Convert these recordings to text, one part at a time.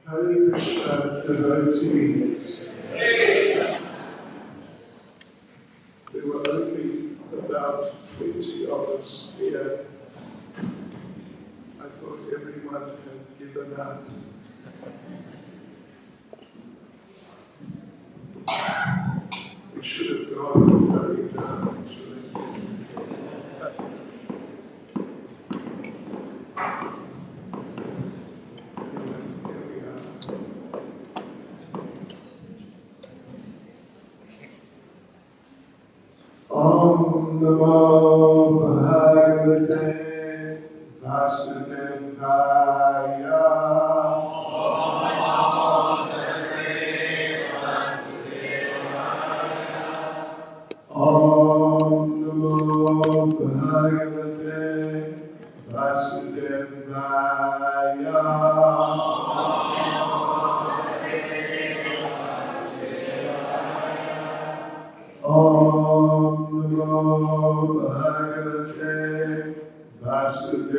Hare Krishna devotees. There were only about 20 of us here. I thought everyone had given up. We should have gone very down, actually. Here we are. Om Namo Bhagavate Vasudevaya. Om Namo Bhagavate Vasudevaya. Om Namo Bhagavate Vasudevaya.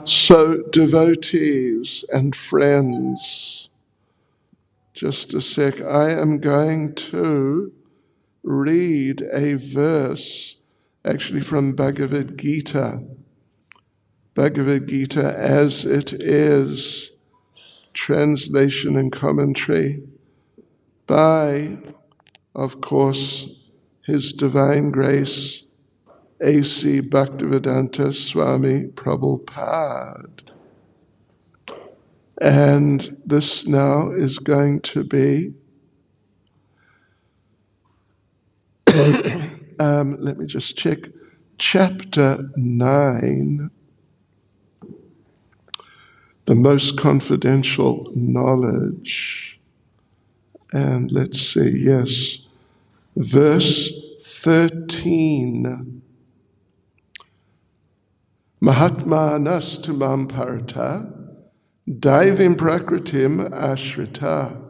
So, devotees and friends, just a sec, I am going to read a verse actually from Bhagavad Gita. Bhagavad Gita as it is, translation and commentary by, of course, His Divine Grace, A.C. Bhaktivedanta Swami Prabhupada. And this now is going to be, let me just check, chapter 9, the most confidential knowledge. And let's see, yes, verse 13. Mahatma nastumam parata, daivim prakritim ashrita,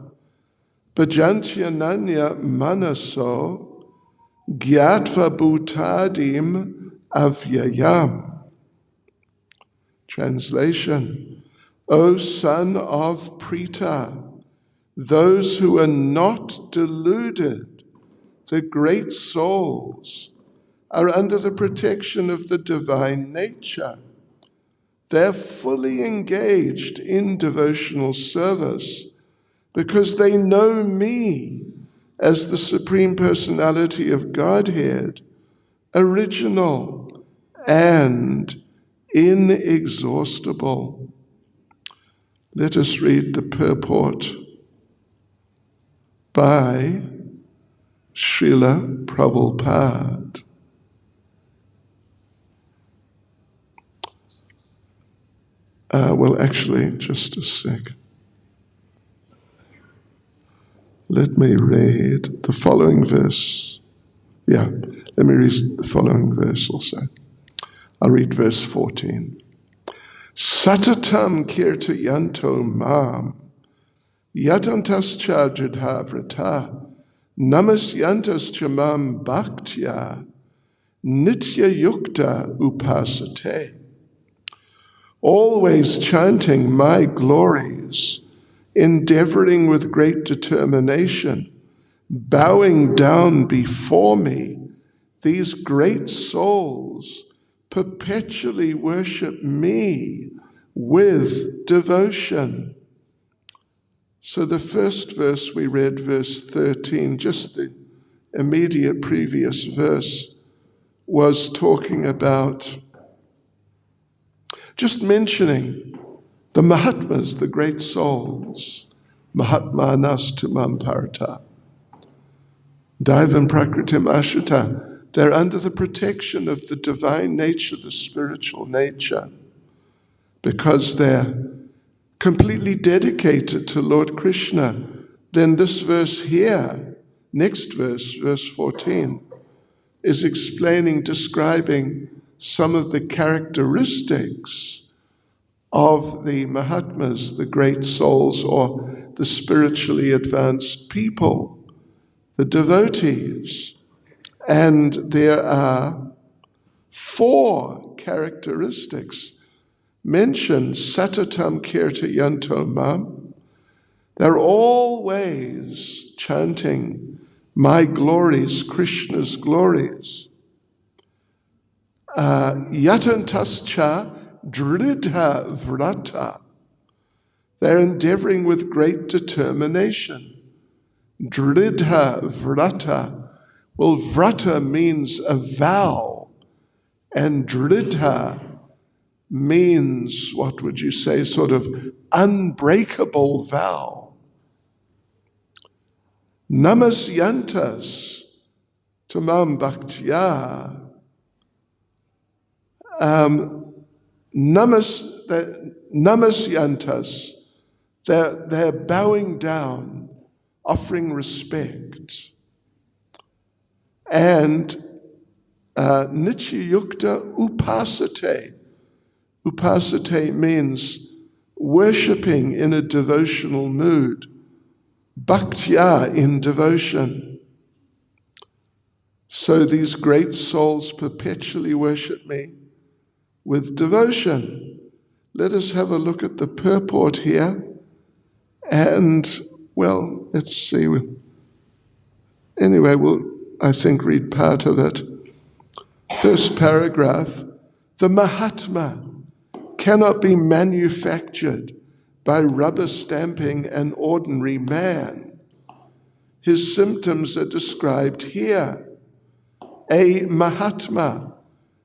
bhajantyananya manaso, gyatva bhutadim avyayam. Translation: O son of Prita, those who are not deluded, the great souls, are under the protection of the divine nature. They're fully engaged in devotional service because they know me as the Supreme Personality of Godhead, original and inexhaustible. Let us read the purport by Srila Prabhupada. Well, actually, just a sec. Let me read the following verse. Yeah, let me read the following verse also. I'll read verse 14. Satatam kirtayanto mam yatantas chadridhavrata namasyantas chamam bhaktya nitya yukta upasate. Always chanting my glories, endeavoring with great determination, bowing down before me, these great souls perpetually worship me with devotion. So the first verse we read, verse 13, just the immediate previous verse, was talking about just mentioning the Mahatmas, the great souls, Mahatma nastumam parata, Daivam prakritim ashrita. They're under the protection of the divine nature, the spiritual nature, because they're completely dedicated to Lord Krishna. Then this verse here, next verse, verse 14, is explaining, describing some of the characteristics of the Mahatmas, the great souls, or the spiritually advanced people, the devotees. And there are 4 characteristics mentioned. Satatam kirtayanto mam. They're always chanting my glories, Krishna's glories. Yatantascha dridha vrata. They're endeavoring with great determination. Dridha vrata. Well, vrata means a vow, and dridha means, what would you say, sort of unbreakable vow. Namasyantas tamam bhaktya. Namasyantas, they're bowing down, offering respect. And nityayukta upasate. Upasate means worshipping in a devotional mood. Bhaktya, in devotion. So these great souls perpetually worship me with devotion. Let us have a look at the purport here. And, well, let's see. Anyway, we'll, I think, read part of it. First paragraph. The Mahatma cannot be manufactured by rubber stamping an ordinary man. His symptoms are described here. A Mahatma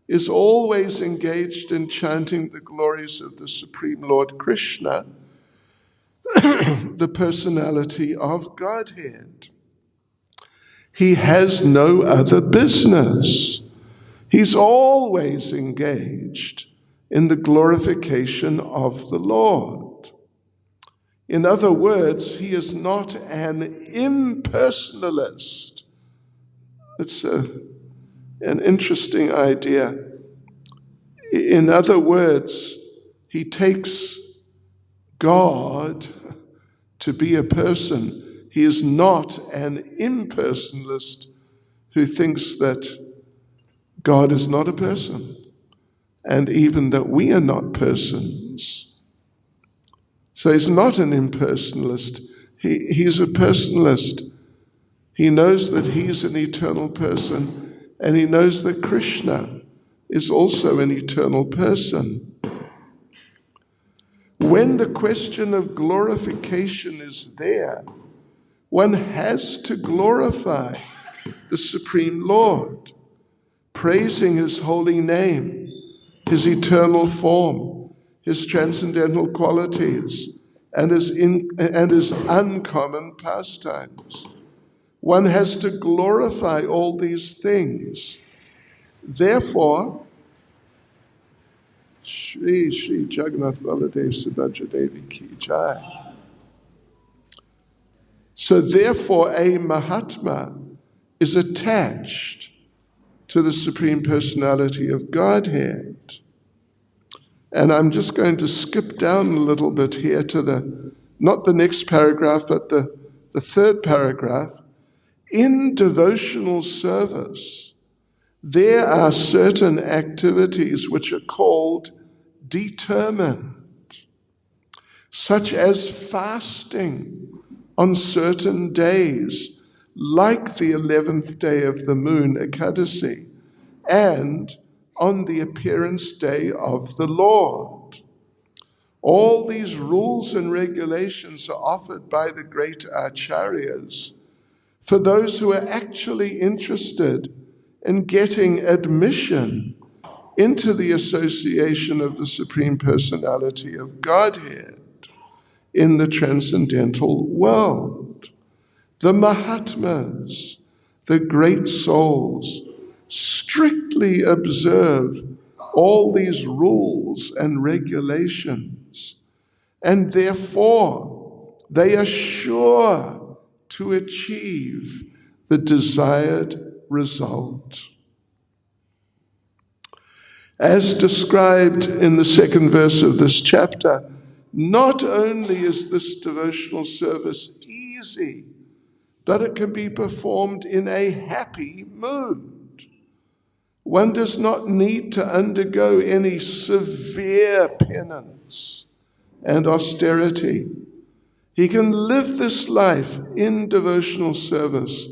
is always engaged in chanting the glories of the Supreme Lord Krishna, the personality of Godhead. He has no other business. He's always engaged in the glorification of the Lord. In other words, he is not an impersonalist. It's an interesting idea. In other words, he takes God to be a person. He is not an impersonalist who thinks that God is not a person, and even that we are not persons. So he's not an impersonalist. He's a personalist. He knows that he's an eternal person, and he knows that Krishna is also an eternal person. When the question of glorification is there, one has to glorify the Supreme Lord, praising his holy name, his eternal form, his transcendental qualities, and his uncommon pastimes. One has to glorify all these things. Therefore, Shri Jagannath Subhadra Devi Ki Jai. So therefore, a Mahatma is attached to the Supreme Personality of Godhead. And I'm just going to skip down a little bit here to not the next paragraph, but the third paragraph. In devotional service, there are certain activities which are called determined, such as fasting on certain days, like the 11th day of the moon, Ekadasi, and on the appearance day of the Lord. All these rules and regulations are offered by the great acharyas for those who are actually interested in getting admission into the association of the Supreme Personality of Godhead in the transcendental world. The Mahatmas, the great souls, strictly observe all these rules and regulations, and therefore they are sure to achieve the desired result. As described in the second verse of this chapter, not only is this devotional service easy, but it can be performed in a happy mood. One does not need to undergo any severe penance and austerity. He can live this life in devotional service,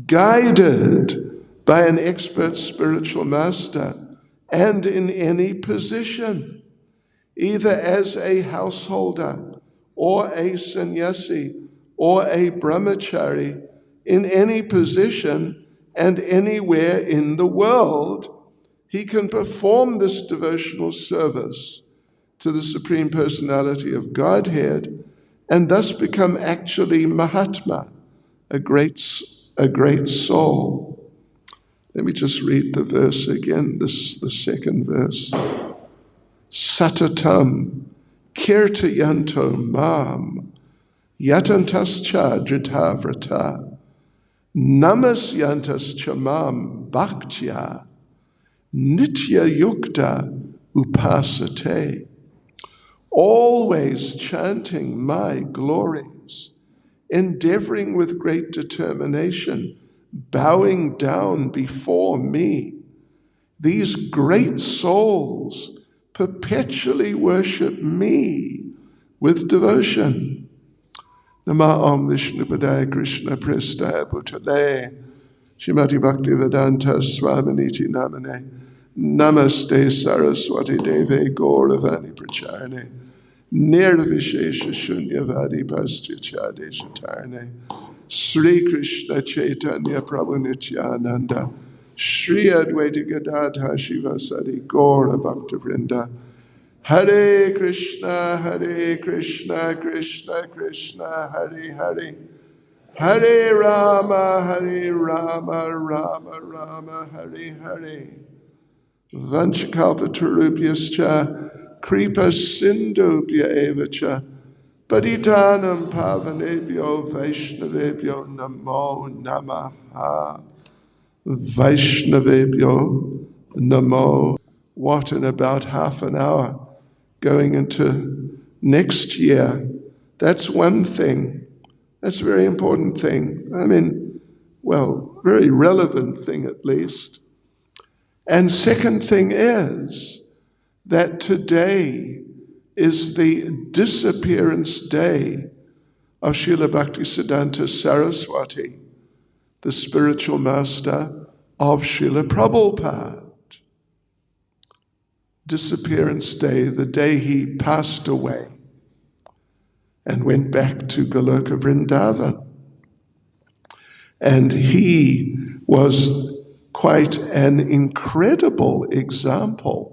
guided by an expert spiritual master, and in any position, either as a householder or a sannyasi or a brahmachari, in any position and anywhere in the world, he can perform this devotional service to the Supreme Personality of Godhead and thus become actually Mahatma, a great soul. Let me just read the verse again, the second verse. Satatam kirtayanto mam yatantascha drithavrata namasyantas chamam bhaktya nitya yukta upasate. Always chanting my glories, endeavoring with great determination, bowing down before me. These great souls perpetually worship me with devotion. Nama Om Vishnu Padaya Krishna Prestaya Bhutale Shrimati Bhaktivedanta Swaminiti Namane Namaste Saraswati Deve Gauravani Pracharne Nirvishesha Shunyavadi Pastyachade Shatarne Sri Krishna Chaitanya Prabhu Nityananda Shri Advaita Gadadha Shivasadi Gaura Bhaktavrinda Hare Krishna, Krishna Krishna, Hare Hare, Hare Rama, Rama Rama, Hare Hare. Vanchakalpatarubhyascha, Kripa Sindhubhya evacha, Paditanam Pavanebhyo Vaishnavebhyo Namo Namaha. Vaishnavebhyo Namo. What, in about half an hour, going into next year? That's one thing. That's a very important thing. I mean, well, very relevant thing at least. And second thing is that today is the disappearance day of Srila Bhaktisiddhanta Saraswati, the spiritual master of Srila Prabhupada. Disappearance day, the day he passed away and went back to Goloka Vrindavan. And he was quite an incredible example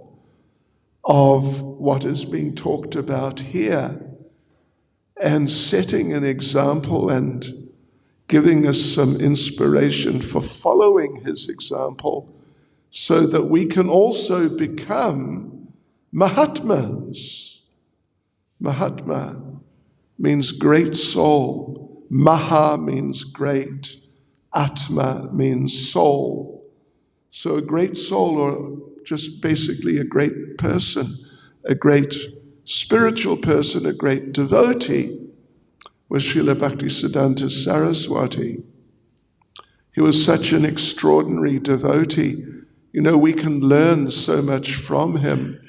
of what is being talked about here, and setting an example and giving us some inspiration for following his example, so that we can also become Mahatmas. Mahatma means great soul. Maha means great. Atma means soul. So a great soul, or just basically a great person, a great spiritual person, a great devotee, was Srila Bhaktisiddhanta Saraswati. He was such an extraordinary devotee. You know, we can learn so much from him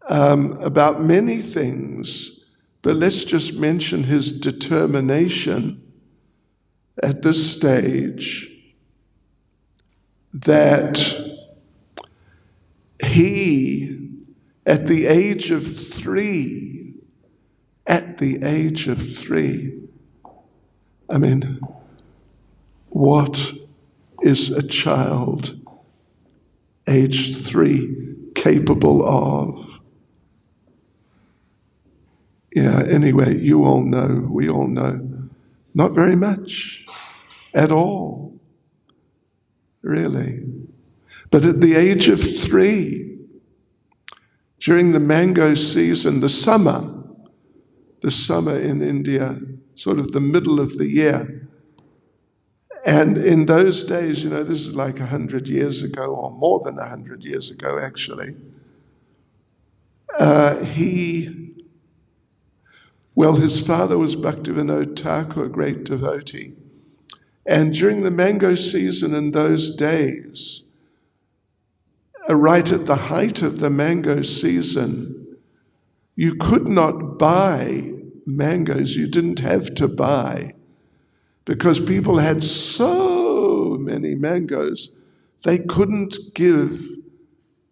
about many things, but let's just mention his determination at this stage that he, at the age of 3, I mean, what is a child aged 3 capable of? Yeah, anyway, you all know, we all know, not very much at all, really. But at the age of 3, during the mango season, the summer in India, sort of the middle of the year, and in those days, you know, this is like 100 years ago, or more than 100 years ago, actually, his father was Bhaktivinoda Thakur, a great devotee. And during the mango season in those days, right at the height of the mango season, you could not buy mangoes. You didn't have to buy, because people had so many mangoes, they couldn't give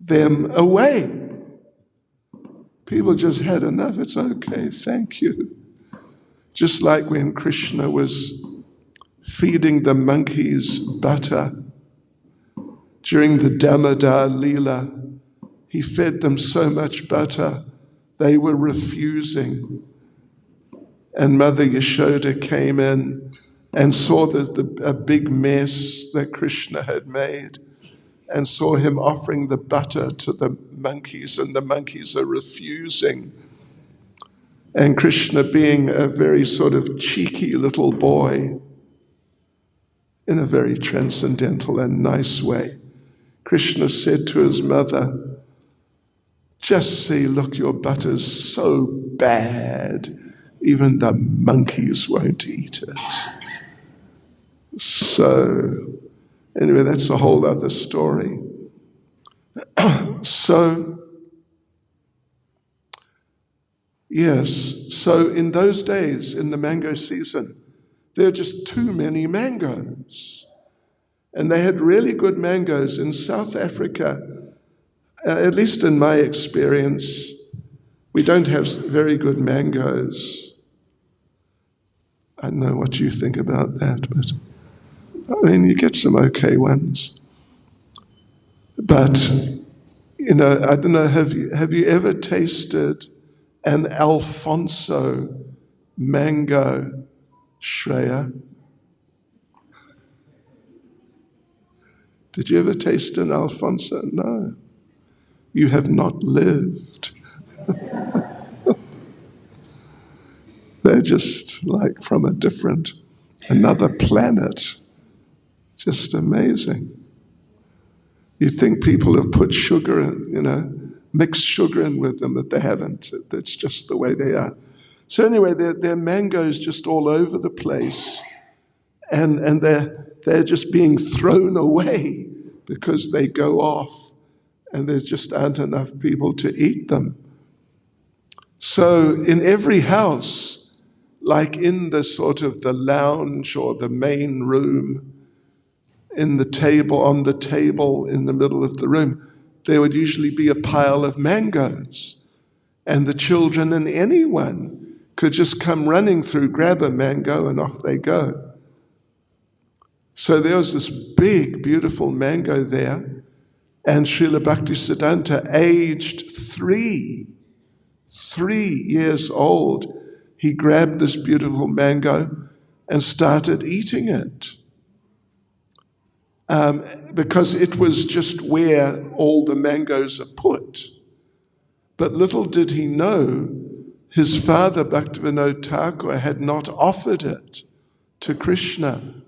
them away. People just had enough. It's okay, thank you. Just like when Krishna was feeding the monkeys butter during the Damodar Leela, he fed them so much butter, they were refusing. And Mother Yashoda came in and saw a big mess that Krishna had made, and saw him offering the butter to the monkeys, and the monkeys are refusing. And Krishna, being a very sort of cheeky little boy, in a very transcendental and nice way, Krishna said to his mother, just see, look, your butter's so bad, even the monkeys won't eat it. So, anyway, that's a whole other story. So in those days, in the mango season, there are just too many mangoes. And they had really good mangoes. In South Africa, at least in my experience, we don't have very good mangoes. I don't know what you think about that, but I mean, you get some okay ones. But, you know, I don't know, have you ever tasted an Alfonso mango, Shreya? Did you ever taste an Alfonso? No. You have not lived. they're just like from another planet. Just amazing. You'd think people have put sugar in, mixed sugar in with them, but they haven't. That's just the way they are. So anyway, there are mangoes just all over the place, and they're just being thrown away because they go off, and there just aren't enough people to eat them. So in every house, like in the sort of the lounge or the main room, on the table in the middle of the room, there would usually be a pile of mangoes. And the children and anyone could just come running through, grab a mango, and off they go. So there was this big, beautiful mango there, and Srila Bhaktisiddhanta, aged 3 years old, he grabbed this beautiful mango and started eating it. Because it was just where all the mangoes are put. But little did he know, his father, Bhaktivinoda Thakur, had not offered it to Krishna.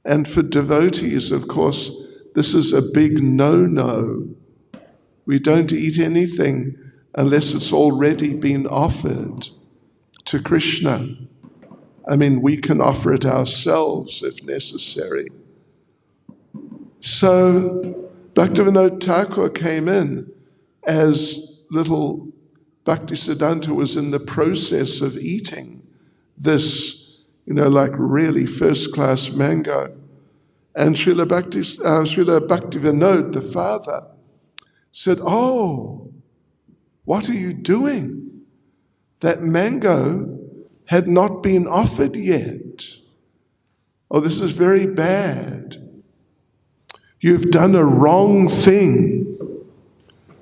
And for devotees, of course, this is a big no-no. We don't eat anything unless it's already been offered to Krishna. I mean, we can offer it ourselves if necessary. So Bhaktivinoda Thakur came in as little Bhaktisiddhanta was in the process of eating this, like really first-class mango. And Srila Bhaktivinoda, the father, said, "Oh, what are you doing? That mango had not been offered yet. Oh, this is very bad. You've done a wrong thing.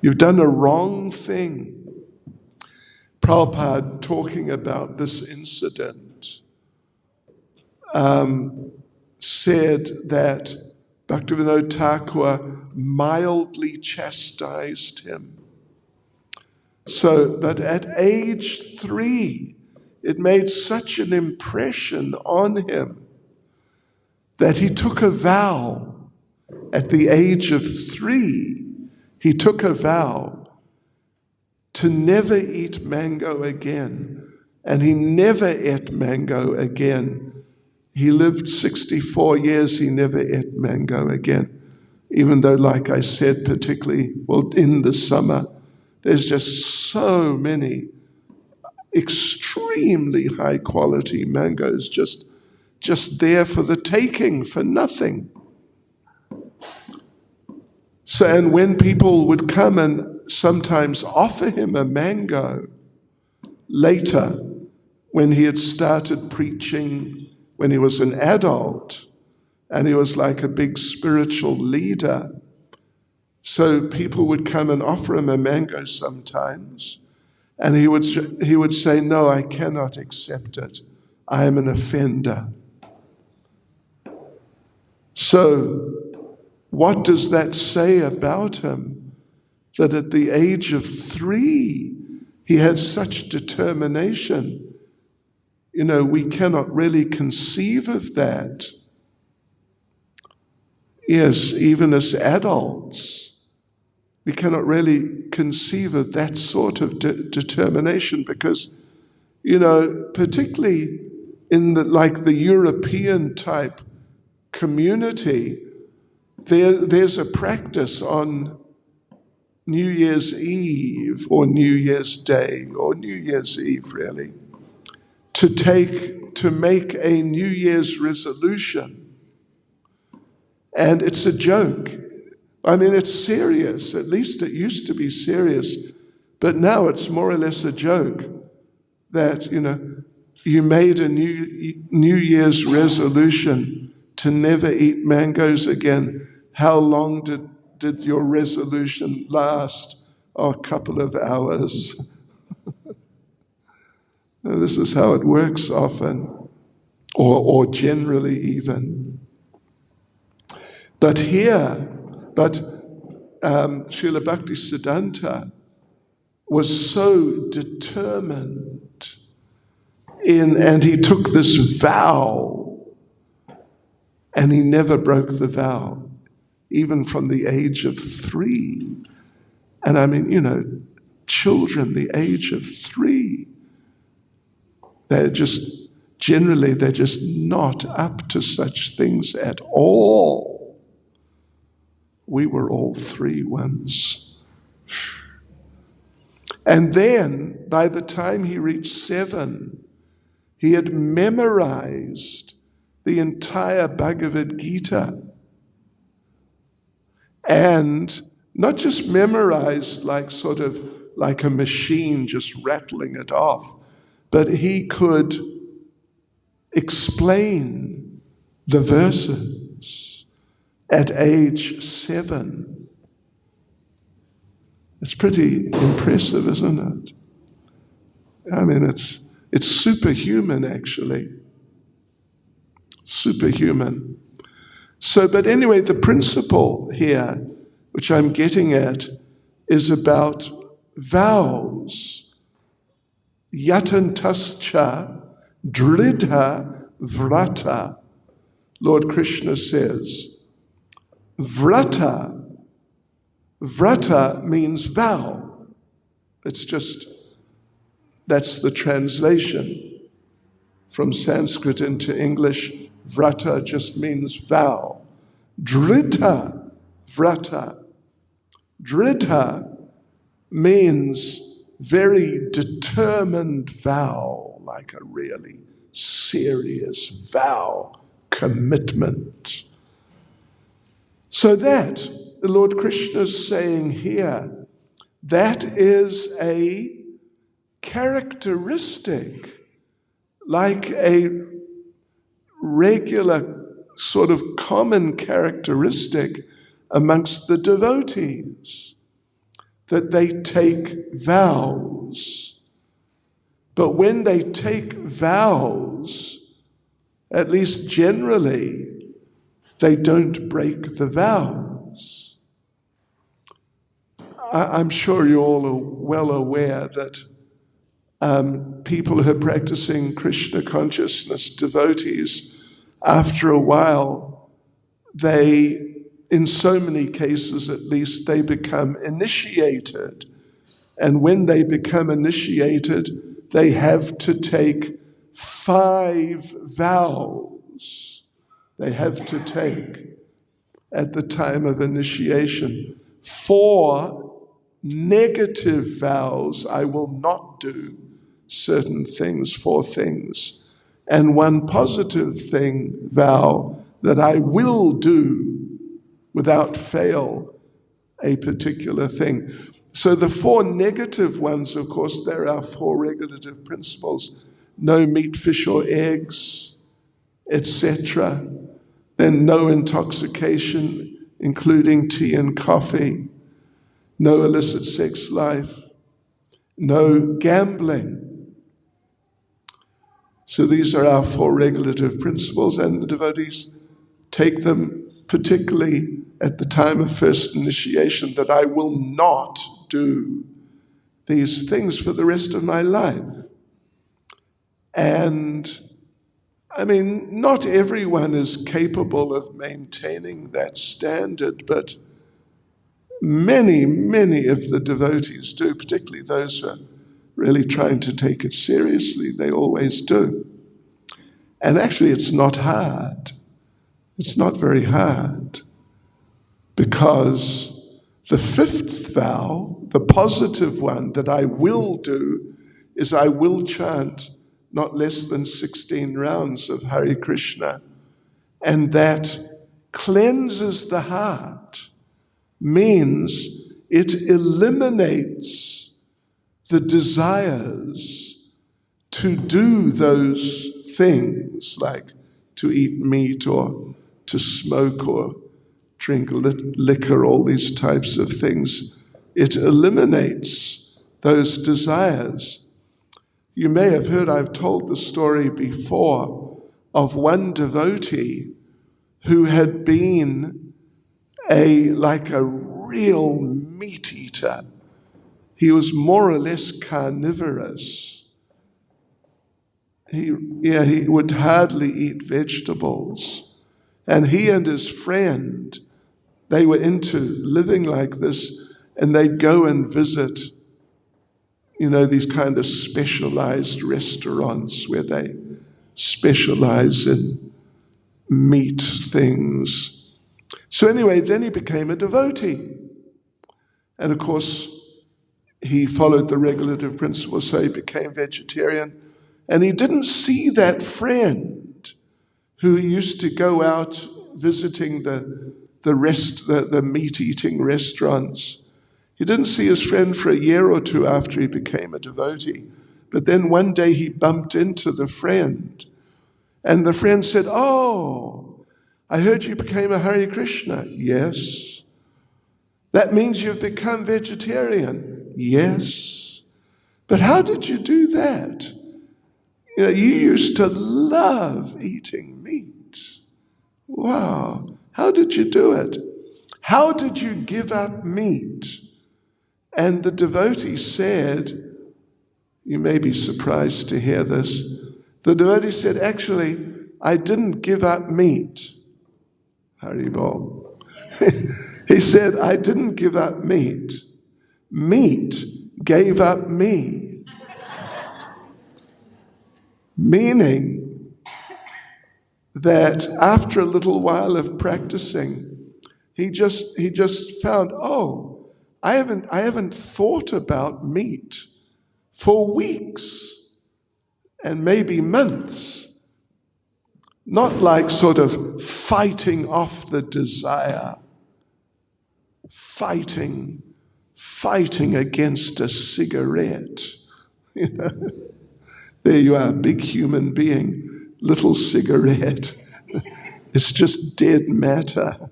You've done a wrong thing." Prabhupada, talking about this incident, said that Bhaktivinoda Thakur mildly chastised him. But at age 3, it made such an impression on him that he took a vow. At the age of 3, he took a vow to never eat mango again. And he never ate mango again. He lived 64 years, he never ate mango again. Even though, like I said, particularly, in the summer, there's just so many extremely high quality mangoes just there for the taking, for nothing. So, and when people would come and sometimes offer him a mango later, when he had started preaching, when he was an adult, and he was like a big spiritual leader, so people would come and offer him a mango sometimes, and he would say, "No, I cannot accept it. I am an offender." So, what does that say about him? That at the age of 3, he had such determination. We cannot really conceive of that. Yes, even as adults, we cannot really conceive of that sort of determination because, particularly in the European type community, there's a practice on New Year's Eve or New Year's Day or New Year's Eve really to make a New Year's resolution. And it's a joke. I mean, it's serious. At least it used to be serious. But now it's more or less a joke that, you made a New Year's resolution to never eat mangoes again. How long did your resolution last? Oh, a couple of hours. This is how it works often, or generally even. But Srila Bhaktisiddhanta was so determined and he took this vow, and he never broke the vow, even from the age of 3. And I mean, children the age of 3, they're just not up to such things at all. We were all 3 once. And then, by the time he reached 7, he had memorized the entire Bhagavad Gita. And not just memorized like a machine just rattling it off, but he could explain the verses at age 7. It's pretty impressive, isn't it? I mean, it's superhuman, actually. Superhuman. So, but anyway, the principle here, which I'm getting at, is about vows. Yatantascha dridha vrata. Lord Krishna says, vrata means vow. That's the translation from Sanskrit into English. Vrata just means vow. Dridha vrata. Dridha means very determined vow, like a really serious vow, commitment. So that, the Lord Krishna is saying here, that is a characteristic, like a regular sort of common characteristic amongst the devotees, that they take vows. But when they take vows, at least generally, they don't break the vows. I'm sure you all are well aware that people who are practicing Krishna consciousness, devotees, after a while, they, in so many cases at least, they become initiated. And when they become initiated, they have to take 5 vows. They have to take, at the time of initiation, 4 negative vows. I will not do certain things, 4 things. And 1 positive vow that I will do without fail a particular thing. So the 4 negative ones, of course, there are 4 regulative principles. No meat, fish, or eggs, etc. Then no intoxication, including tea and coffee. No illicit sex life. No gambling. So these are our 4 regulative principles, and the devotees take them particularly at the time of first initiation, that I will not do these things for the rest of my life. And I mean, not everyone is capable of maintaining that standard, but many, many of the devotees do, particularly those who are really trying to take it seriously. They always do. And actually, it's not hard. It's not very hard, because the 5th vow, the positive one that I will do, is I will chant not less than 16 rounds of Hare Krishna, and that cleanses the heart, means it eliminates the desires to do those things, like to eat meat or to smoke or drink liquor, all these types of things. It eliminates those desires. You may have heard, I've told the story before, of one devotee who had been like a real meat eater. He was more or less carnivorous. he would hardly eat vegetables. And he and his friend, they were into living like this, and they'd go and visit, these kind of specialized restaurants where they specialize in meat things. So anyway, then he became a devotee. And of course, he followed the regulative principle, so he became vegetarian. And he didn't see that friend who used to go out visiting the meat-eating restaurants. He didn't see his friend for a year or two after he became a devotee. But then one day he bumped into the friend. And the friend said, "Oh, I heard you became a Hare Krishna." "Yes." "That means you've become vegetarian." "Yes." "But how did you do that? You used to love eating meat." "Wow. How did you do it? How did you give up meat?" And the devotee said, you may be surprised to hear this, the devotee said, "Actually, I didn't give up meat." Haribol. He said, "I didn't give up meat. Meat gave up me." Meaning that after a little while of practicing, he just found, I haven't thought about meat for weeks and maybe months. Not like sort of fighting off the desire, fighting against a cigarette. There you are, big human being, little cigarette. It's just dead matter.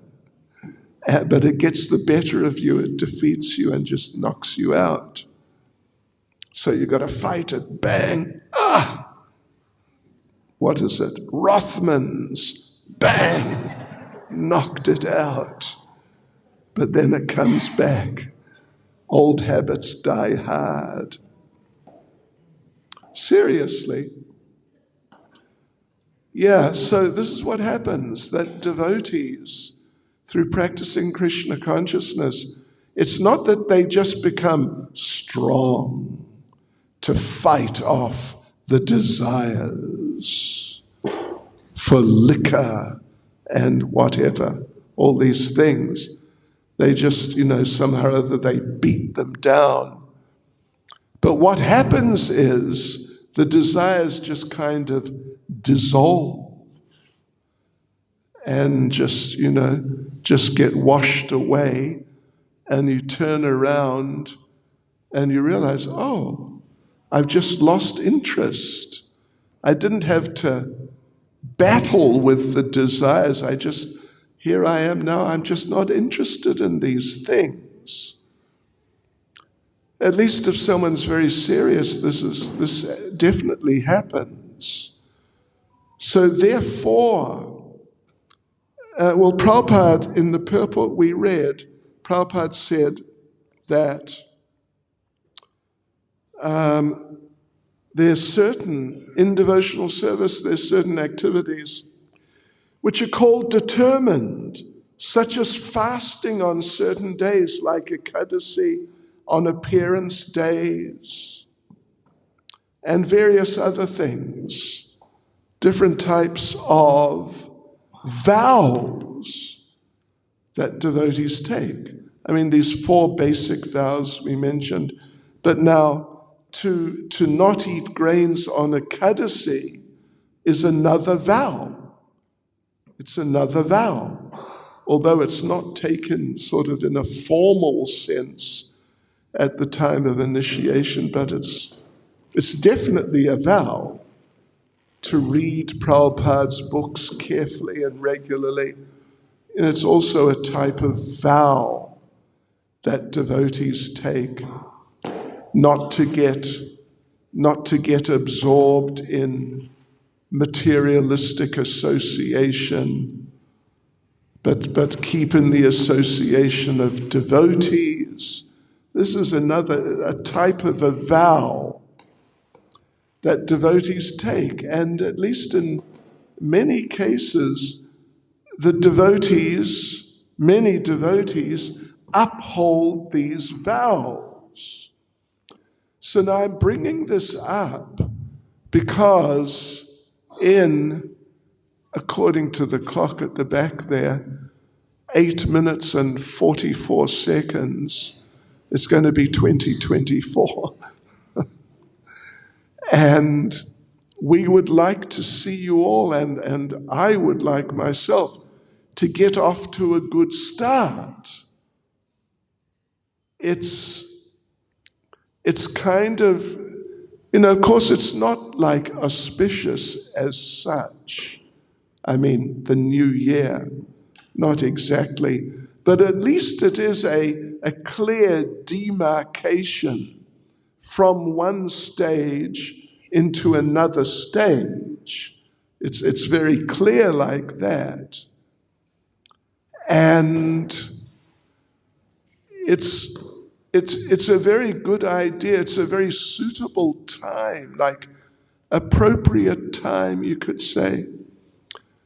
But it gets the better of you, it defeats you and just knocks you out. So you've got to fight it, bang, what is it? Rothmans, bang, knocked it out. But then it comes back. Old habits die hard. Seriously. Yeah, so this is what happens, that devotees, through practicing Krishna consciousness, it's not that they just become strong to fight off the desires for liquor and whatever, all these things. They just, somehow or other they beat them down. But what happens is the desires just kind of dissolve and just get washed away, and you turn around and you realize, I've just lost interest. I didn't have to battle with the desires. Here I am now, I'm just not interested in these things. At least if someone's very serious, this definitely happens. So therefore, Prabhupada, in the purport we read, Prabhupada said that there's certain, in devotional service, there's certain activities which are called determined, such as fasting on certain days, like Ekadasi, on appearance days, and various other things, different types of vows that devotees take. I mean, these 4 basic vows we mentioned, but now to not eat grains on Ekadasi is another vow. It's another vow, although it's not taken sort of in a formal sense at the time of initiation, but it's definitely a vow to read Prabhupada's books carefully and regularly. And it's also a type of vow that devotees take, not to get absorbed in materialistic association, but keep in the association of devotees. This is a type of a vow that devotees take. And at least in many cases, many devotees, uphold these vows. So now I'm bringing this up because according to the clock at the back there, 8 minutes and 44 seconds, it's going to be 2024. And we would like to see you all, and I would like myself to get off to a good start. It's kind of, of course, it's not like auspicious as such. I mean, the new year, not exactly. But at least it is a clear demarcation from one stage into another stage. It's very clear like that. And it's a very good idea. It's a very suitable time, like appropriate time, you could say,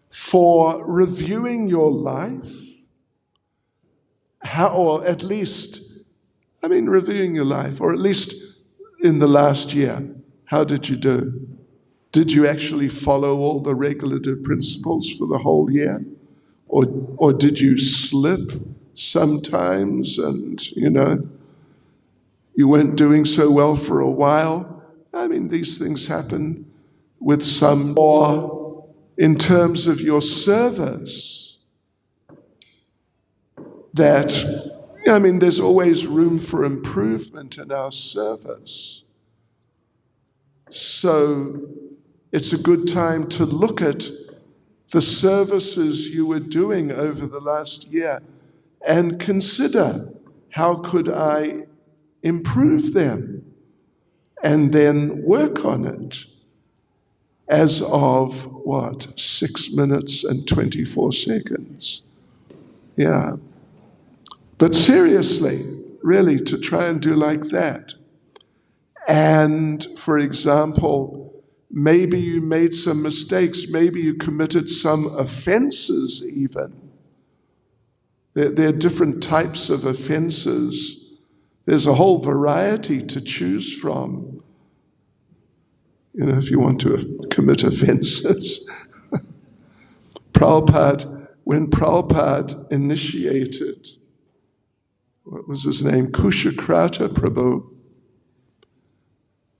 for reviewing your life. Reviewing your life, or at least in the last year. How did you do? Did you actually follow all the regulative principles for the whole year? Or did you slip sometimes and, you weren't doing so well for a while? These things happen with some. Or in terms of your service, that, there's always room for improvement in our service. So it's a good time to look at the services you were doing over the last year and consider, how could I improve them? And then work on it. As of 6 minutes and 24 seconds. Yeah. But seriously, really, to try and do like that. And, for example, maybe you made some mistakes. Maybe you committed some offenses even. There are different types of offenses. There's a whole variety to choose from. If you want to commit offenses. When Prabhupada initiated, what was his name? Kushakrata Prabhu.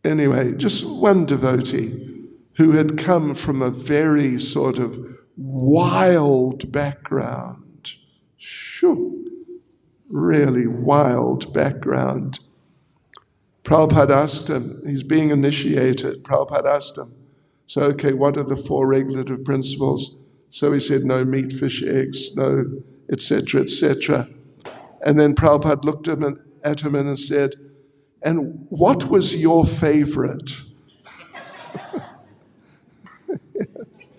Anyway, just one devotee who had come from a very sort of wild background. Really wild background. Prabhupada asked him, he's being initiated. Prabhupada asked him, so, okay, what are the 4 regulative principles? So he said, no meat, fish, eggs, no, etc., etc. And then Prabhupada looked at him and said, and what was your favorite? Yes.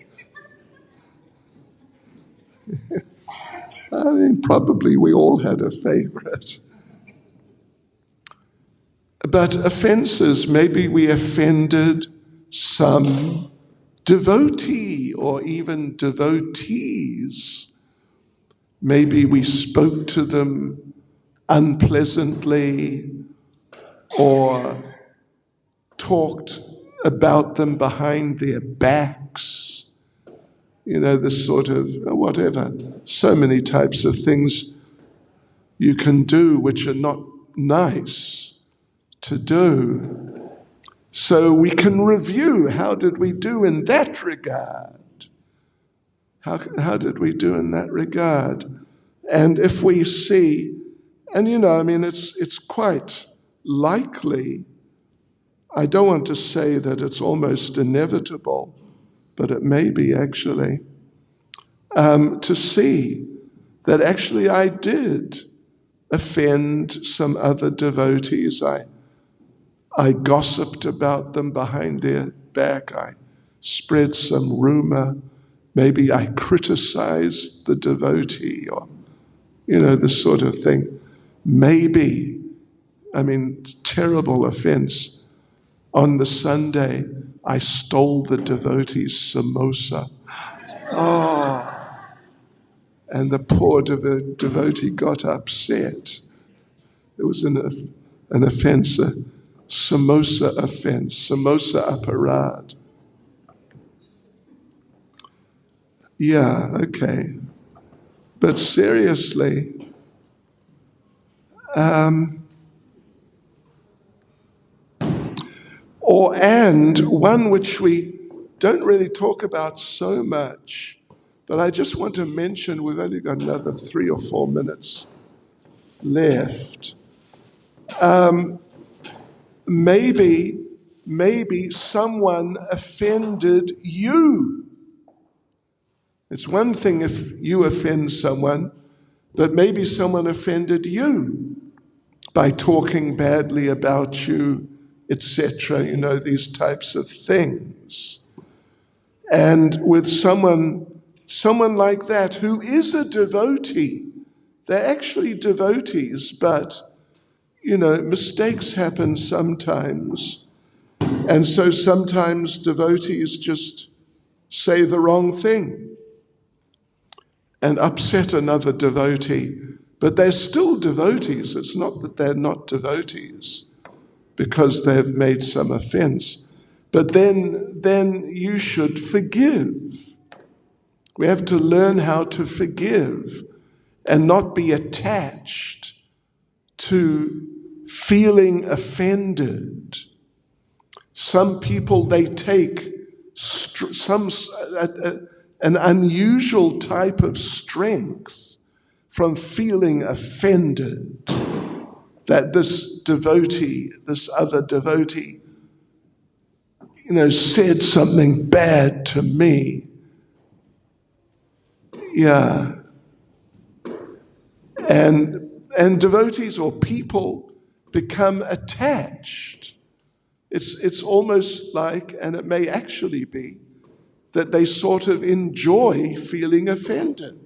Probably we all had a favorite. But offenses, maybe we offended some devotee or even devotees. Maybe we spoke to them unpleasantly or talked about them behind their backs. This sort of whatever. So many types of things you can do which are not nice to do. So we can review, how did we do in that regard? How did we do in that regard? And if we see, and it's quite likely, I don't want to say that it's almost inevitable, but it may be actually, to see that actually I did offend some other devotees. I gossiped about them behind their back. I spread some rumor. Maybe I criticized the devotee or, this sort of thing. Maybe, terrible offense. On the Sunday, I stole the devotee's samosa. Oh, and the poor devotee got upset. There was an offense, a samosa offense, samosa aparad. Yeah, okay. But seriously, and one which we don't really talk about so much, but I just want to mention, we've only got another 3 or 4 minutes left. Maybe someone offended you. It's one thing if you offend someone, but maybe someone offended you by talking badly about you, etc., these types of things. And with someone like that who is a devotee, they're actually devotees, but, mistakes happen sometimes. And so sometimes devotees just say the wrong thing and upset another devotee. But they're still devotees. It's not that they're not devotees because they've made some offense. But then you should forgive. We have to learn how to forgive and not be attached to feeling offended. Some people, they take an unusual type of strength from feeling offended that this other devotee, said something bad to me. Yeah. And devotees or people become attached. It's almost like, and it may actually be, that they sort of enjoy feeling offended.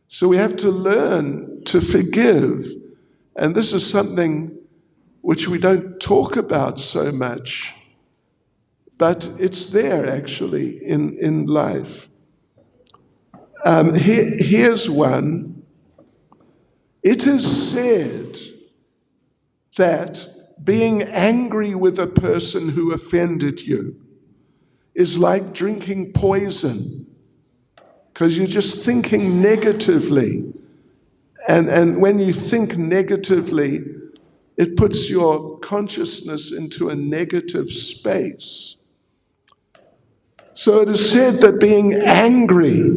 So we have to learn to forgive. And this is something which we don't talk about so much, but it's there actually in life. Here's one. It is said that being angry with a person who offended you is like drinking poison, because you're just thinking negatively. And when you think negatively, it puts your consciousness into a negative space. So it is said that being angry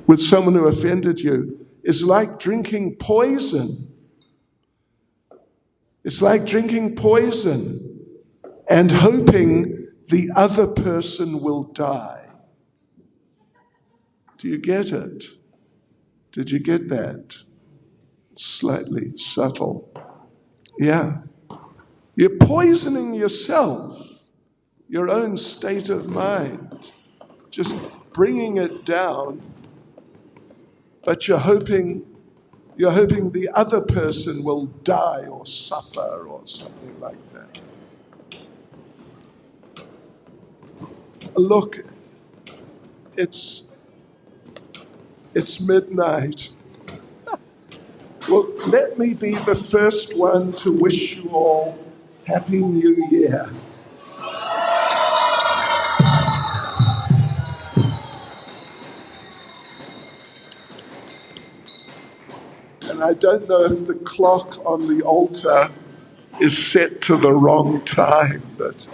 with someone who offended you is like drinking poison. It's like drinking poison and hoping the other person will die. Do you get it? Did you get that? It's slightly subtle. Yeah. You're poisoning yourself, your own state of mind, just bringing it down, but you're hoping the other person will die or suffer or something like that. Look, it's midnight. Well, let me be the first one to wish you all Happy New Year. And I don't know if the clock on the altar is set to the wrong time, but